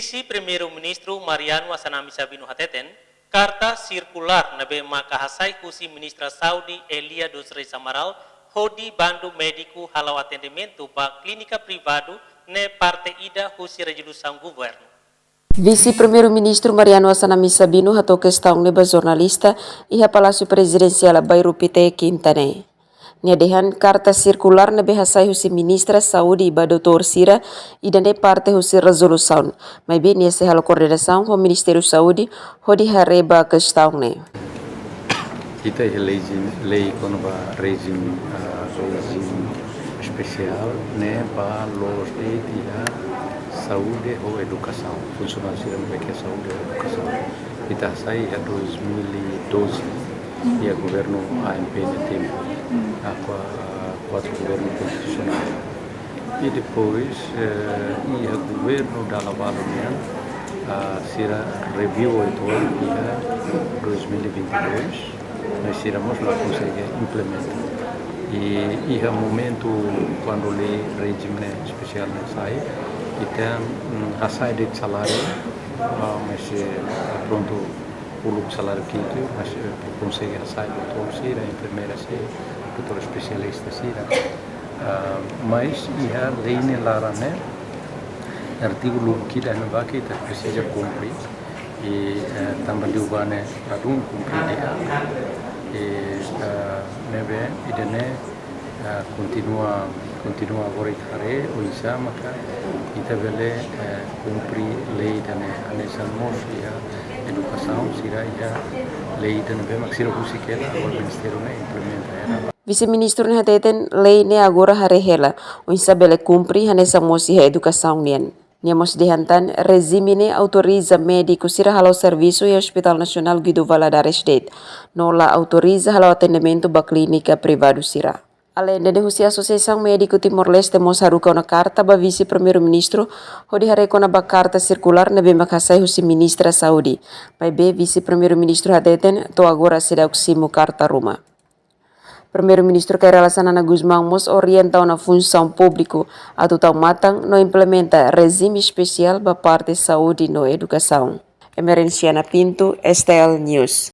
Vice-Primeiro-Ministro Mariano Hassanami Sabino Hateten, carta circular na makahasay si Ministra Saudi Elia dos Reis Amaral, hodi bandu médico halau atendimento ba clínica privado ne parte ida husi resolução governo. Vice-Primeiro-Ministro Mariano Hassanami Sabino hatou questão neba jornalista iha Palácio Presidencial Bairro Pite Quintane. Niadehan carta circular na behasai husi Ministra Saúde iba Dr. Sira e dande parte husi resolução. Mas bem nesse halo coordenação com o Ministério Saúde hodi hareba questão ne. Kita lei com regime especial né para os de saúde ou educação. Funcionários que é saúde ou educação. Kita sai em 2012 e o governo ANP no tempo, quatro governo constitucional. E depois o governo da Lavalonha será review itu em 2022. Nós iremos lá conseguir implementar. E o momento quando o regime especial sai, kita sai de salário, mas pronto o salário que itu, mas consegue sai doutor sira, enfermeira sira, doutor especialista sira. Mas a lei nelara né, artigo que dá no baque kita precisa cumprir. E também o bane adun cumprir dia. Nebe idene continua agora itare o isa maka kita bele cumprir lei dane anesamos ya educação sira ya lei dane be maksiro kusikela o ministério ne implementa. Vice-Ministro ne hateten lei ne agora harehela o isa bele cumprir anesamos ya educação nien. Niamos dihantan regime ne autoriza médico sira halau serviço e Hospital Nacional Guido Valadares State. Nola autoriza halau atendimento ba clínica privado sira. Além de husi Associação Médico Timor-Leste mos haruka na carta ba Vice-Primeiro-Ministro hodi hareko na ba carta circular na be makasai husi Ministra Saúde. Pai be Vice-Primeiro-Ministro hateten to agora sida uksimu carta ruma. Primeiro-Ministro Kairala Sanana Guzmão mos orienta na função pública a total matang no implementa regime especial ba parte saúde no educação. Emerenciana Pinto, STL News.